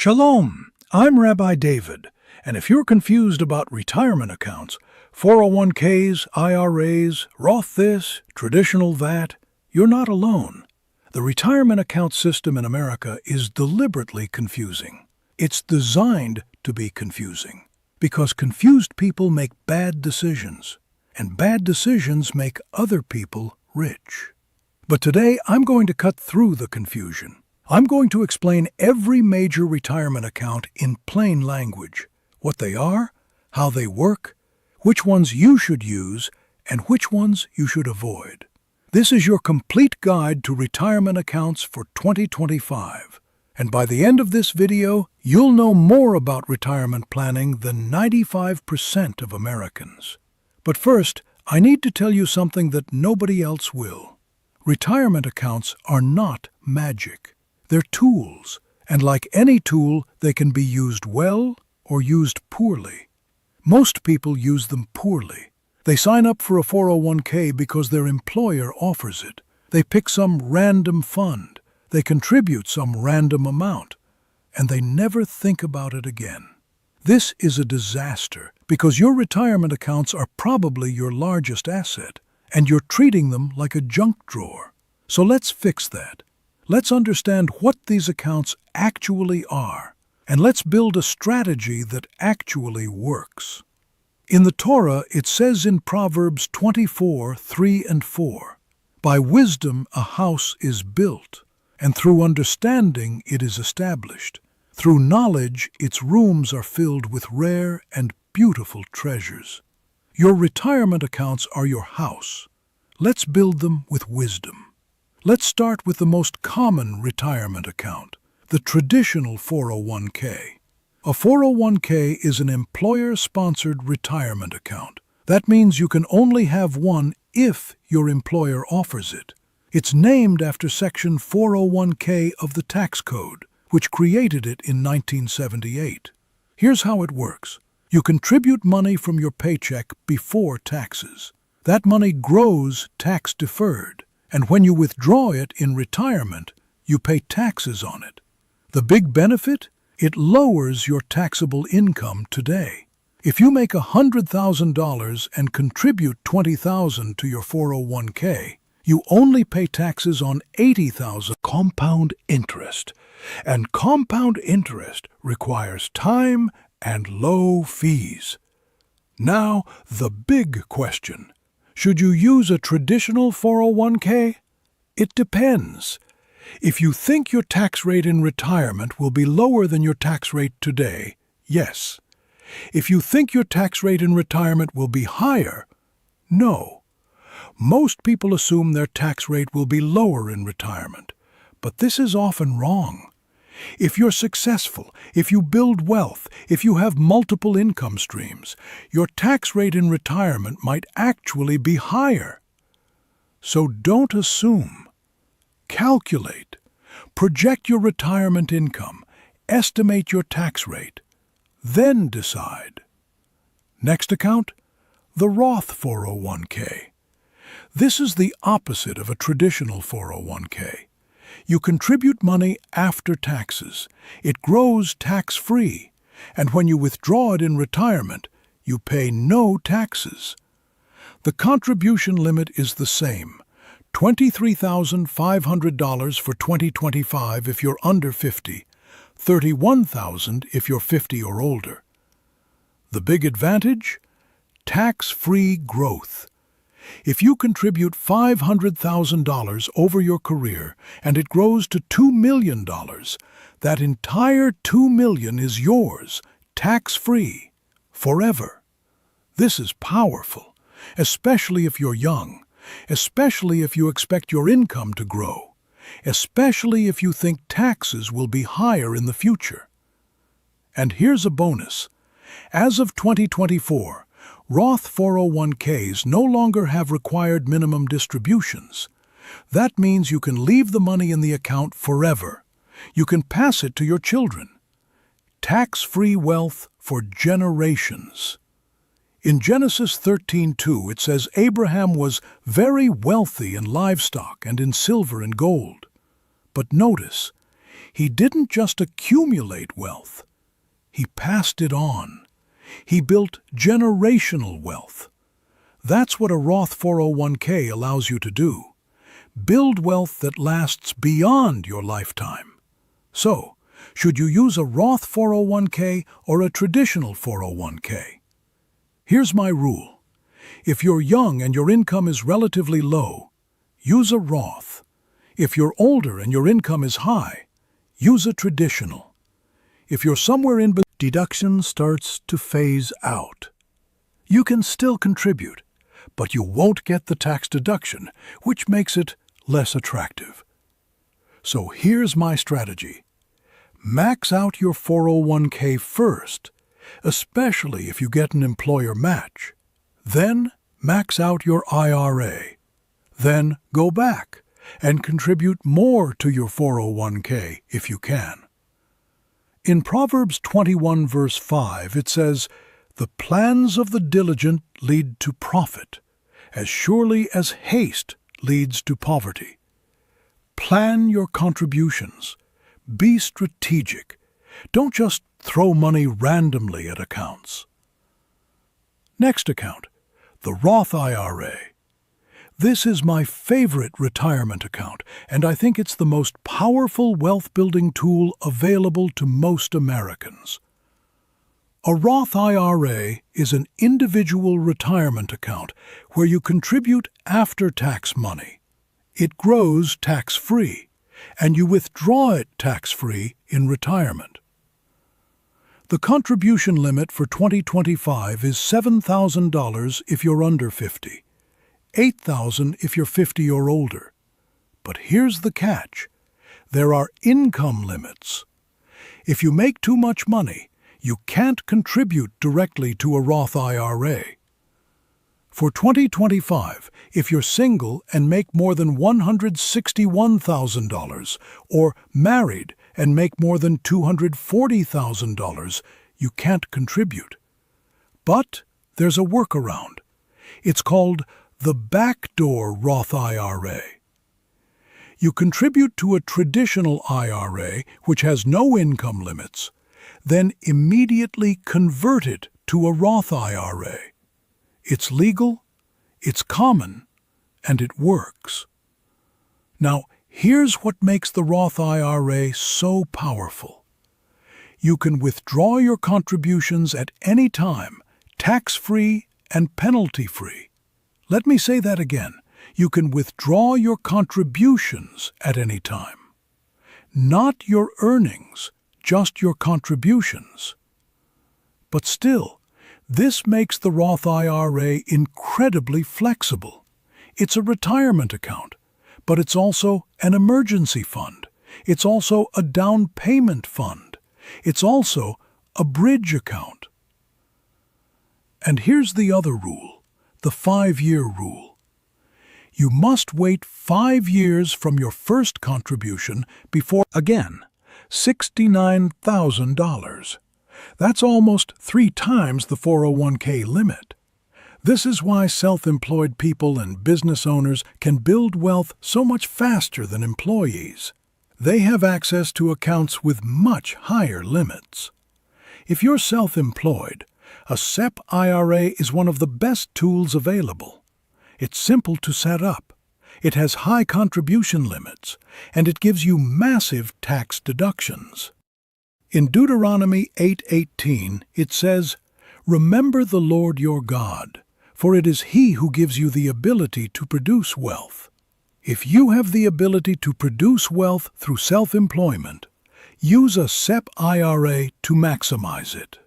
Shalom, I'm Rabbi David, and if you're confused about retirement accounts, 401ks, IRAs, Roth this, traditional that, you're not alone. The retirement account system in America is deliberately confusing. It's designed to be confusing because confused people make bad decisions, and bad decisions make other people rich. But today I'm going to cut through the confusion. I'm going to explain every major retirement account in plain language, what they are, how they work, which ones you should use, and which ones you should avoid. This is your complete guide to retirement accounts for 2025. And by the end of this video, you'll know more about retirement planning than 95% of Americans. But first, I need to tell you something that nobody else will. Retirement accounts are not magic. They're tools, and like any tool, they can be used well or used poorly. Most people use them poorly. They sign up for a 401k because their employer offers it. They pick some random fund. They contribute some random amount, and they never think about it again. This is a disaster because your retirement accounts are probably your largest asset, and you're treating them like a junk drawer. So let's fix that. Let's understand what these accounts actually are, and let's build a strategy that actually works. In the Torah, it says in Proverbs 24:3-4, "By wisdom a house is built, and through understanding it is established. Through knowledge its rooms are filled with rare and beautiful treasures." Your retirement accounts are your house. Let's build them with wisdom. Let's start with the most common retirement account, the traditional 401k. A 401k is an employer-sponsored retirement account. That means you can only have one if your employer offers it. It's named after Section 401k of the tax code, which created it in 1978. Here's how it works. You contribute money from your paycheck before taxes. That money grows tax-deferred. And when you withdraw it in retirement, you pay taxes on it. The big benefit? It lowers your taxable income today. If you make $100,000 and contribute $20,000 to your 401k, you only pay taxes on $80,000 compound interest. And compound interest requires time and low fees. Now, the big question. Should you use a traditional 401k? It depends. If you think your tax rate in retirement will be lower than your tax rate today, yes. If you think your tax rate in retirement will be higher, no. Most people assume their tax rate will be lower in retirement, but this is often wrong. If you're successful, if you build wealth, if you have multiple income streams, your tax rate in retirement might actually be higher. So don't assume. Calculate. Project your retirement income. Estimate your tax rate. Then decide. Next account, the Roth 401k. This is the opposite of a traditional 401k. You contribute money after taxes. It grows tax-free, and when you withdraw it in retirement, you pay no taxes. The contribution limit is the same, $23,500 for 2025 if you're under 50, $31,000 if you're 50 or older. The big advantage? Tax-free growth. If you contribute $500,000 over your career and it grows to $2 million, that entire $2 million is yours, tax-free, forever. This is powerful, especially if you're young, especially if you expect your income to grow, especially if you think taxes will be higher in the future. And here's a bonus. As of 2024, Roth 401ks no longer have required minimum distributions. That means you can leave the money in the account forever. You can pass it to your children. Tax-free wealth for generations. In Genesis 13:2, it says Abraham was very wealthy in livestock and in silver and gold. But notice, He didn't just accumulate wealth, he passed it on. He built generational wealth. That's what a Roth 401k allows you to do. Build wealth that lasts beyond your lifetime. So, should you use a Roth 401k or a traditional 401k? Here's my rule. If you're young and your income is relatively low, use a Roth. If you're older and your income is high, use a traditional. If you're somewhere in between, deduction starts to phase out. You can still contribute, but you won't get the tax deduction, which makes it less attractive. So here's my strategy. Max out your 401k first, especially if you get an employer match. Then max out your IRA. Then go back and contribute more to your 401k if you can. In Proverbs 21 verse 5 it says, "The plans of the diligent lead to profit, as surely as haste leads to poverty." Plan your contributions. Be strategic. Don't just throw money randomly at accounts. Next account, the Roth IRA. This is my favorite retirement account, and I think it's the most powerful wealth-building tool available to most Americans. A Roth IRA is an individual retirement account where you contribute after-tax money. It grows tax-free, and you withdraw it tax-free in retirement. The contribution limit for 2025 is $7,000 if you're under 50, $8,000 if you're 50 or older. But here's the catch. There are income limits. If you make too much money, you can't contribute directly to a Roth IRA. For 2025, if you're single and make more than $161,000 or married and make more than $240,000, you can't contribute. But there's a workaround. It's called the backdoor Roth IRA. You contribute to a traditional IRA, which has no income limits, then immediately convert it to a Roth IRA. It's legal, it's common, and it works. Now, here's what makes the Roth IRA so powerful. You can withdraw your contributions at any time, tax-free and penalty-free. Let me say that again. You can withdraw your contributions at any time. Not your earnings, just your contributions. But still, this makes the Roth IRA incredibly flexible. It's a retirement account, but it's also an emergency fund. It's also a down payment fund. It's also a bridge account. And here's the other rule, the 5-year rule. You must wait 5 years from your first contribution before, again, $69,000. That's almost 3 times the 401k limit. This is why self-employed people and business owners can build wealth so much faster than employees. They have access to accounts with much higher limits. If you're self-employed, a SEP IRA is one of the best tools available. It's simple to set up. It has high contribution limits, and it gives you massive tax deductions. In Deuteronomy 8:18, it says, "Remember the Lord your God, for it is He who gives you the ability to produce wealth." If you have the ability to produce wealth through self-employment, use a SEP IRA to maximize it.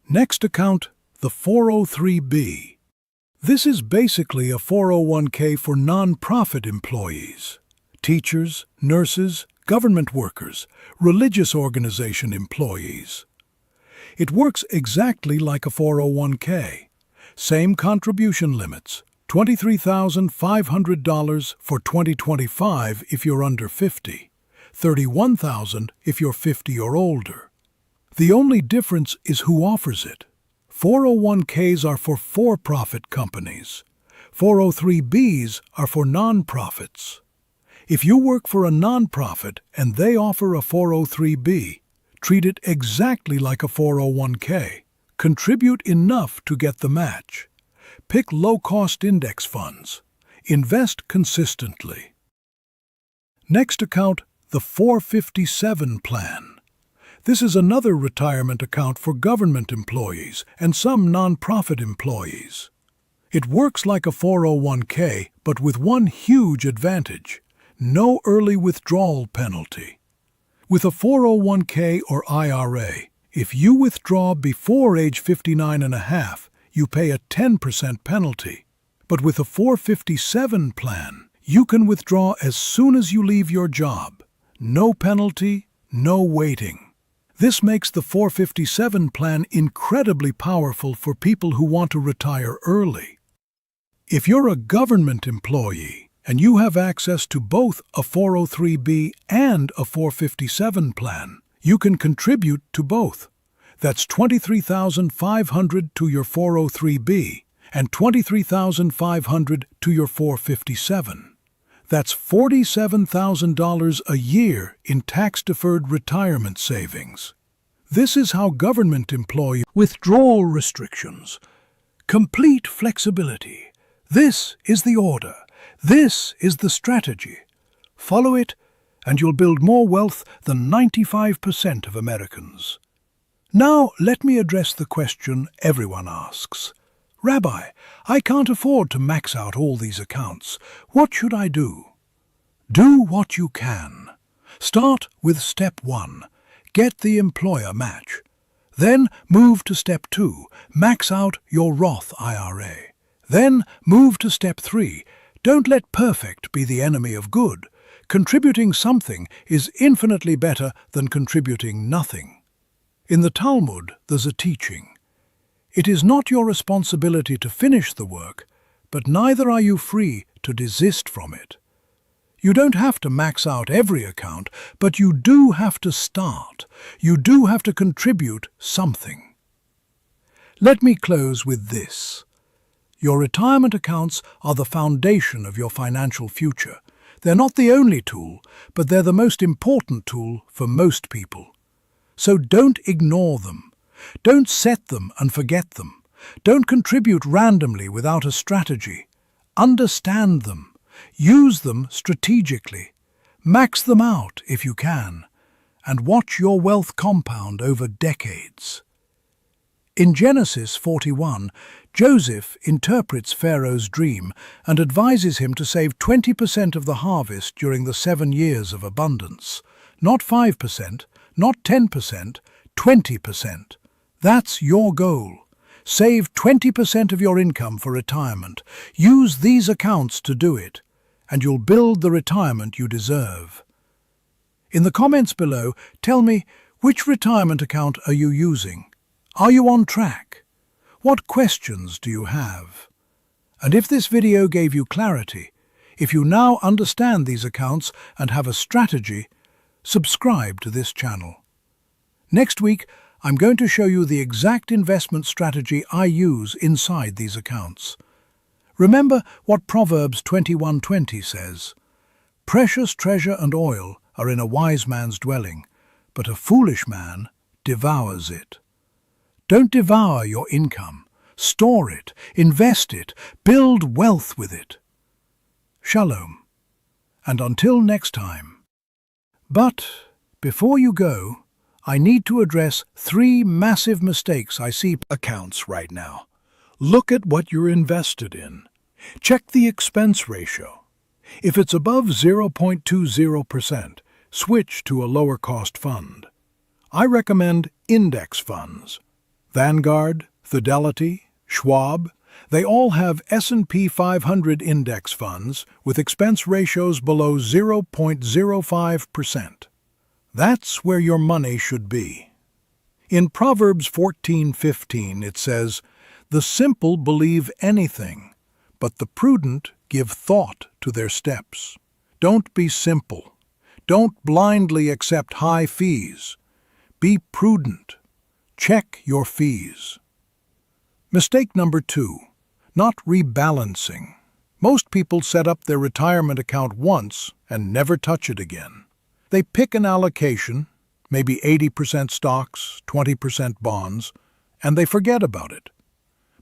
Next account, the 403b. This is basically a 401k for nonprofit employees, teachers, nurses, government workers, religious organization employees. It works exactly like a 401k. Same contribution limits, $23,500 for 2025 if you're under 50, $31,000 if you're 50 or older. The only difference is who offers it. 401ks are for for-profit companies. 403bs are for nonprofits. If you work for a nonprofit and they offer a 403b, treat it exactly like a 401k. Contribute enough to get the match. Pick low-cost index funds. Invest consistently. Next account, the 457 plan. This is another retirement account for government employees and some nonprofit employees. It works like a 401k, but with one huge advantage: no early withdrawal penalty. With a 401k or IRA, if you withdraw before age 59 and a half, you pay a 10% penalty. But with a 457 plan, you can withdraw as soon as you leave your job. No penalty, no waiting. This makes the 457 plan incredibly powerful for people who want to retire early. If you're a government employee and you have access to both a 403b and a 457 plan, you can contribute to both. That's $23,500 to your 403b and $23,500 to your 457. That's $47,000 a year in tax-deferred retirement savings. This is how government employees withdrawal restrictions, complete flexibility. This is the order. This is the strategy. Follow it, and you'll build more wealth than 95% of Americans. Now, let me address the question everyone asks. Rabbi, I can't afford to max out all these accounts. What should I do? Do what you can. Start with step 1. Get the employer match. Then move to step 2. Max out your Roth IRA. Then move to step 3. Don't let perfect be the enemy of good. Contributing something is infinitely better than contributing nothing. In the Talmud, there's a teaching. It is not your responsibility to finish the work, but neither are you free to desist from it. You don't have to max out every account, but you do have to start. You do have to contribute something. Let me close with this. Your retirement accounts are the foundation of your financial future. They're not the only tool, but they're the most important tool for most people. So don't ignore them. Don't set them and forget them. Don't contribute randomly without a strategy. Understand them. Use them strategically. Max them out if you can, and watch your wealth compound over decades. In Genesis 41, Joseph interprets Pharaoh's dream and advises him to save 20% of the harvest during the 7 years of abundance. Not 5%, not 10%, 20%. That's your goal. Save 20% of your income for retirement. Use these accounts to do it, and you'll build the retirement you deserve. In the comments below, tell me, which retirement account are you using? Are you on track? What questions do you have? And if this video gave you clarity, if you now understand these accounts and have a strategy, subscribe to this channel. Next week, I'm going to show you the exact investment strategy I use inside these accounts. Remember what Proverbs 21:20 says, "Precious treasure and oil are in a wise man's dwelling, but a foolish man devours it." Don't devour your income. Store it, invest it, build wealth with it. Shalom, and until next time. But before you go, I need to address 3 massive mistakes I see accounts right now. Look at what you're invested in. Check the expense ratio. If it's above 0.20%, switch to a lower-cost fund. I recommend index funds. Vanguard, Fidelity, Schwab, they all have S&P 500 index funds with expense ratios below 0.05%. That's where your money should be. In Proverbs 14:15 it says, "The simple believe anything, but the prudent give thought to their steps." Don't be simple. Don't blindly accept high fees. Be prudent. Check your fees. Mistake number 2, not rebalancing. Most people set up their retirement account once and never touch it again. They pick an allocation, maybe 80% stocks, 20% bonds, and they forget about it.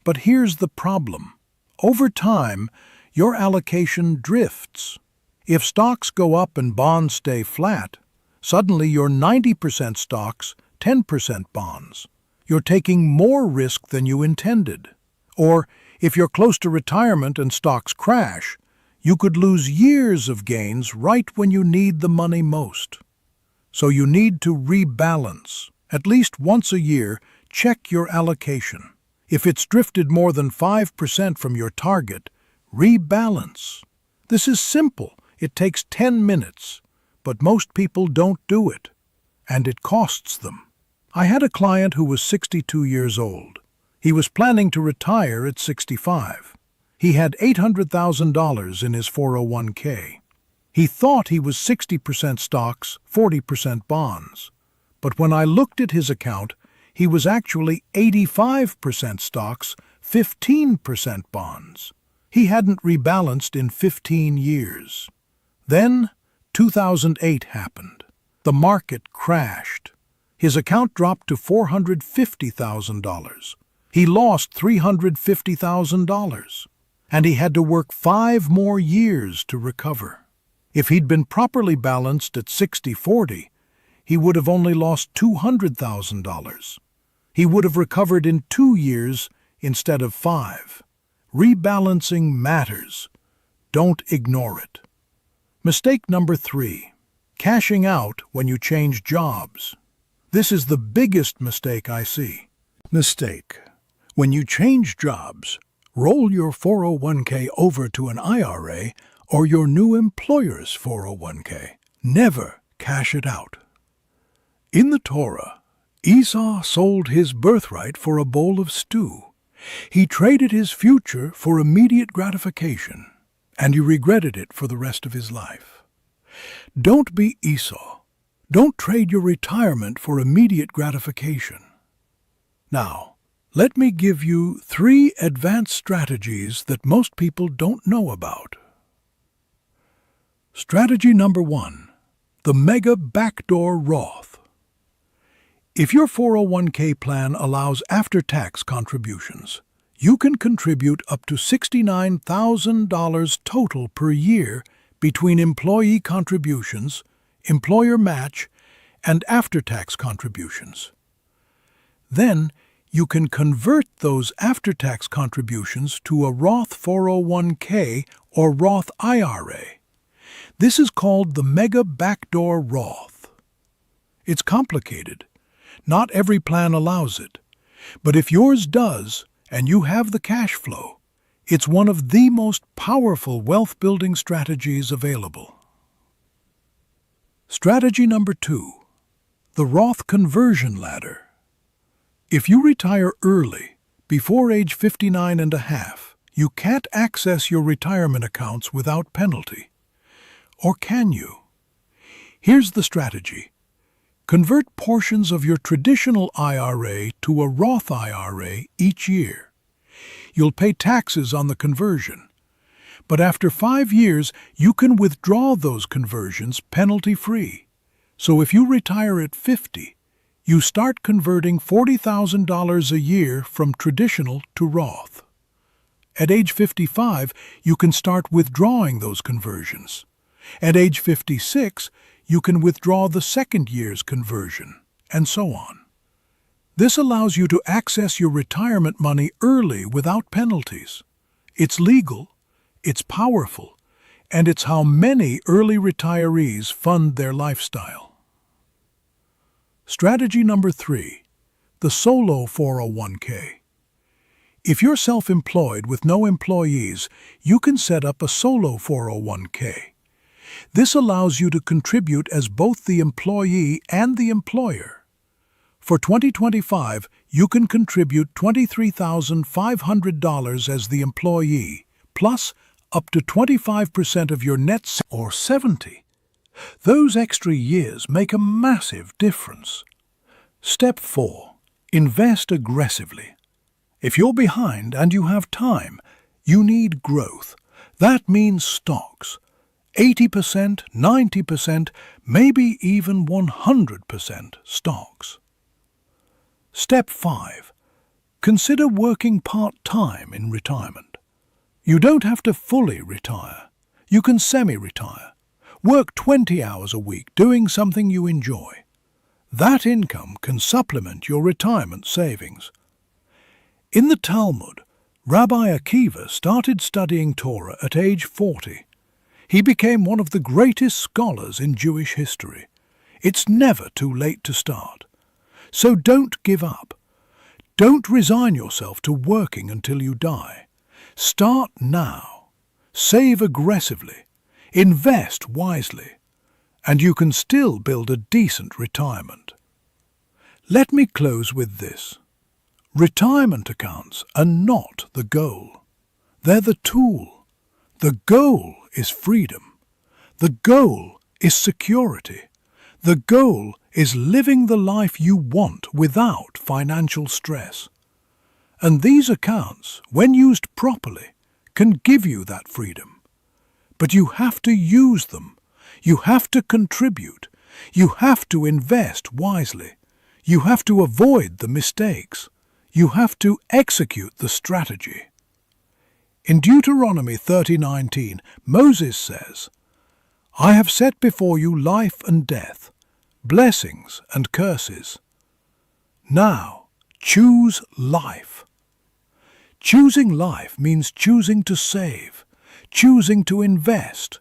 But here's the problem. Over time, your allocation drifts. If stocks go up and bonds stay flat, suddenly you're 90% stocks, 10% bonds. You're taking more risk than you intended. Or, if you're close to retirement and stocks crash, you could lose years of gains right when you need the money most. So you need to rebalance. At least once a year, check your allocation. If it's drifted more than 5% from your target, rebalance. This is simple. It takes 10 minutes, but most people don't do it, and it costs them. I had a client who was 62 years old. He was planning to retire at 65. He had $800,000 in his 401k. He thought he was 60% stocks, 40% bonds. But when I looked at his account, he was actually 85% stocks, 15% bonds. He hadn't rebalanced in 15 years. Then, 2008 happened. The market crashed. His account dropped to $450,000. He lost $350,000. And he had to work 5 more years to recover. If he'd been properly balanced at 60-40, he would have only lost $200,000. He would have recovered in 2 years instead of 5. Rebalancing matters. Don't ignore it. Mistake number 3. Cashing out when you change jobs. This is the biggest mistake I see. Mistake. When you change jobs, roll your 401k over to an IRA or your new employer's 401k. Never cash it out. In the Torah, Esau sold his birthright for a bowl of stew. He traded his future for immediate gratification, and he regretted it for the rest of his life. Don't be Esau. Don't trade your retirement for immediate gratification. Now, let me give you 3 advanced strategies that most people don't know about. Strategy number 1, the Mega Backdoor Roth. If your 401k plan allows after-tax contributions, you can contribute up to $69,000 total per year between employee contributions, employer match, and after-tax contributions. Then, you can convert those after-tax contributions to a Roth 401k or Roth IRA. This is called the Mega Backdoor Roth. It's complicated. Not every plan allows it. But if yours does, and you have the cash flow, it's one of the most powerful wealth-building strategies available. Strategy number 2, the Roth Conversion Ladder. If you retire early, before age 59 and a half, you can't access your retirement accounts without penalty. Or can you? Here's the strategy. Convert portions of your traditional IRA to a Roth IRA each year. You'll pay taxes on the conversion. But after 5 years, you can withdraw those conversions penalty-free. So if you retire at 50, you start converting $40,000 a year from traditional to Roth. At age 55, you can start withdrawing those conversions. At age 56, you can withdraw the second year's conversion, and so on. This allows you to access your retirement money early without penalties. It's legal, it's powerful, and it's how many early retirees fund their lifestyle. Strategy number 3, the solo 401k. If you're self-employed with no employees, you can set up a solo 401k. This allows you to contribute as both the employee and the employer. For 2025, you can contribute $23,500 as the employee, plus up to 25% of your net or 70. Those extra years make a massive difference. Step 4. Invest aggressively. If you're behind and you have time, you need growth. That means stocks. 80%, 90%, maybe even 100% stocks. Step 5. Consider working part-time in retirement. You don't have to fully retire. You can semi-retire. Work 20 hours a week doing something you enjoy. That income can supplement your retirement savings. In the Talmud, Rabbi Akiva started studying Torah at age 40. He became one of the greatest scholars in Jewish history. It's never too late to start. So don't give up. Don't resign yourself to working until you die. Start now. Save aggressively. Invest wisely. And you can still build a decent retirement. Let me close with this. Retirement accounts are not the goal. They're the tool. The goal is freedom. The goal is security. The goal is living the life you want without financial stress. And these accounts, when used properly, can give you that freedom. But you have to use them. You have to contribute. You have to invest wisely. You have to avoid the mistakes. You have to execute the strategy. In Deuteronomy 30:19, Moses says, "I have set before you life and death, blessings and curses. Now, choose life." Choosing life means choosing to save, choosing to invest,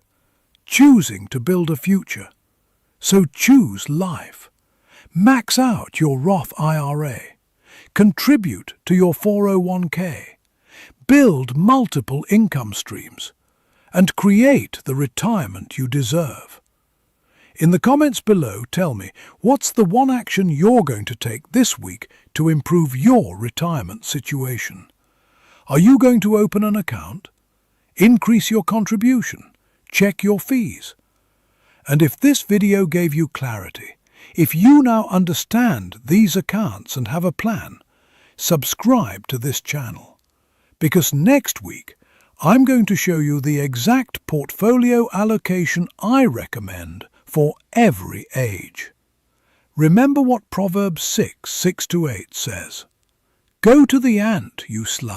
choosing to build a future. So choose life. Max out your Roth IRA. Contribute to your 401k. Build multiple income streams. And create the retirement you deserve. In the comments below, tell me, what's the one action you're going to take this week to improve your retirement situation? Are you going to open an account? Increase your contribution? Check your fees? And if this video gave you clarity, if you now understand these accounts and have a plan, subscribe to this channel. Because next week, I'm going to show you the exact portfolio allocation I recommend for every age. Remember what Proverbs 6:6-8 says. Go to the ant, you slugs.